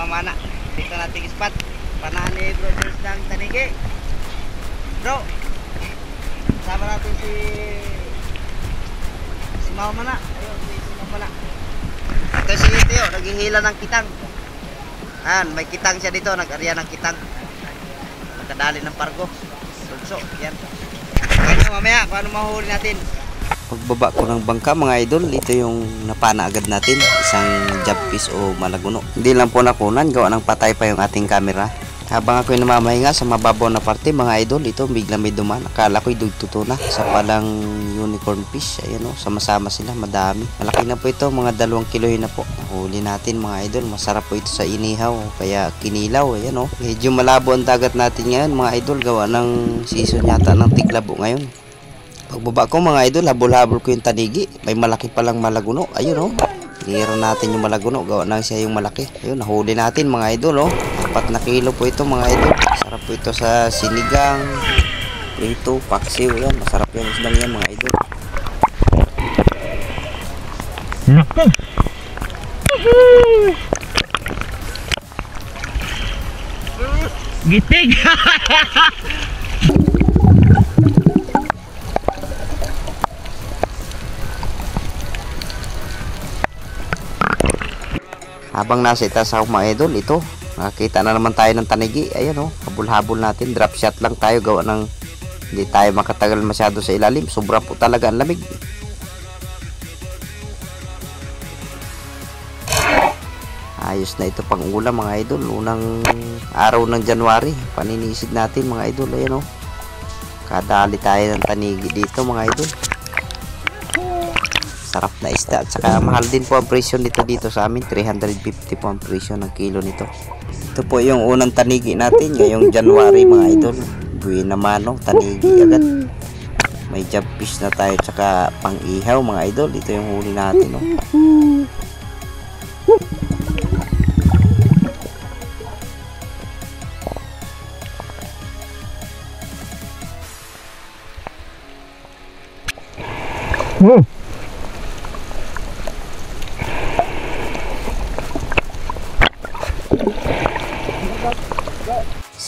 mamana. Dito nating spot. Panahan ni Bro George ng Tanigi. Bro, sama natin si Mamana. Ayun, si Mamana. Ito si Tio, naghihila ng kitang. May kitang siya dito, nag-arya ng kitang. Nakadali ng pargo. Sulso, yan. Kaya mamaya, kung ano mahuli natin. Pagbaba ko ng bangka mga idol, ito yung napana agad natin, isang jabfish o malaguno. Hindi lang po nakunan, gawa ng patay pa yung ating camera. Habang ako'y namamahinga sa mababaw na parte mga idol, ito bigla may duman. Akala ko'y dugtuto na sa palang unicorn fish. Ayan o, sama-sama sila, madami. Malaki na po ito, mga 2 kilo na po. Huli natin mga idol, masarap po ito sa inihaw, kaya kinilaw. Ayan o, medyo malabo ang dagat natin ngayon mga idol, gawa ng season yata ng tiglabo ngayon. Pagbaba ko mga idol, habol-habol ko yung tanigi. May malaki palang malaguno. Ayun o, hinira natin yung malaguno, gawa na siya yung malaki. Ayun, nahuli natin mga idol o. 4 na kilo po ito mga idol. Sarap po ito sa sinigang, prito, paksiw. Yan, masarap yung isdang yan mga idol. Gitig! Habang nasa itaas ako mga idol, ito nakakita na naman tayo ng tanigi. Ayan o, habol-habol natin, drop shot lang tayo, gawa ng hindi tayo makatagal masyado sa ilalim, sobra po talaga ang lamig. Ayos na ito pang ulam mga idol, unang araw ng January, paninisid natin mga idol. Ayan o, kadali tayo ng tanigi dito mga idol. Sarap na isda, at saka mahal din po ang presyo nito dito sa amin, 350 po ang presyo ng kilo nito. Ito po yung unang tanigi natin ngayong January mga idol. Buwi naman o, tanigi agad. May jabfish na tayo, at saka pang ihaw mga idol. Ito yung huli natin o.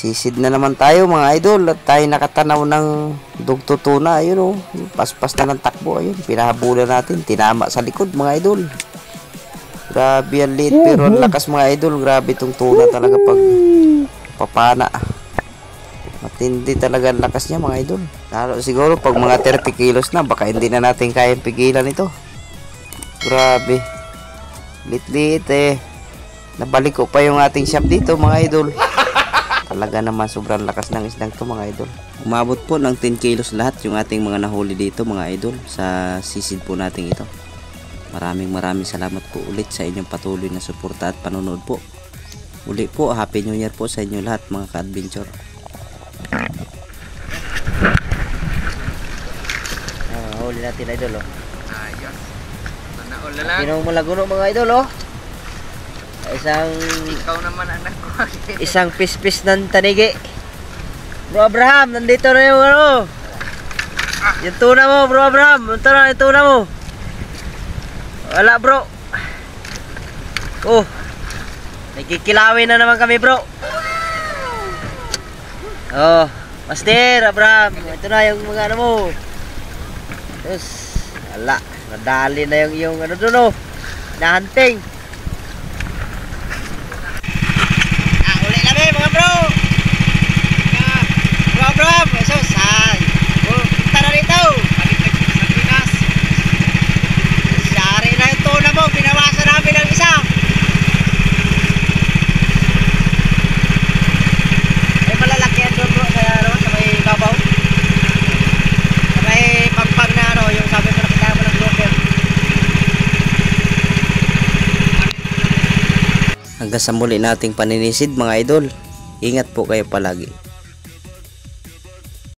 Sisid na naman tayo mga idol, at tayo nakatanaw ng dugtutuna. Ayun o, paspas na ng takbo. Ayun, pinahabulan natin, tinama sa likod mga idol. Grabe ang liit, pero ang lakas mga idol. Grabe itong tuna talaga pag papana. Matindi talaga ang lakas niya mga idol. Lalo siguro pag mga 30 kilos na, baka hindi na natin kayang pigilan ito. Grabe, lit-lit eh. Nabalik ko pa yung ating shop dito mga idol. Talaga naman sobrang lakas ng isdang to mga idol. Umabot po ng 10 kilos lahat yung ating mga nahuli dito mga idol sa sisid po natin ito. Maraming salamat po ulit sa inyong patuloy na suporta at panonood po. Uli po, Happy New Year po sa inyo lahat mga ka-adventure. Huli natin idol o. Ayos. Manaol na lang. Pinong malaguno mga idol o. Ikaw naman ang nakuha. Isang pispis ng tanigi. Bro Abraham, nandito na yung ano, yung tuna mo Bro Abraham. Ito na yung tuna mo. Wala bro. Oh, nagkikilawin na naman kami bro. Oh, Master Abraham, ito na yung mga ano mo. Tapos, wala, nadali na yung ano doon oh, nahunting. Uli namin mga bro. Bro Abraham, so saan? Punta na rito. Balik sa Pinas. Sari na yung tuna mo, pinawasan namin ang isa. Ay malalaki yan doon bro, sa may babaw. Sa may pagpag na ano, yung sabi mo nakita mo ng broker. Hanggang sa muli nating paninisid mga idol. Ingat po kayo palagi.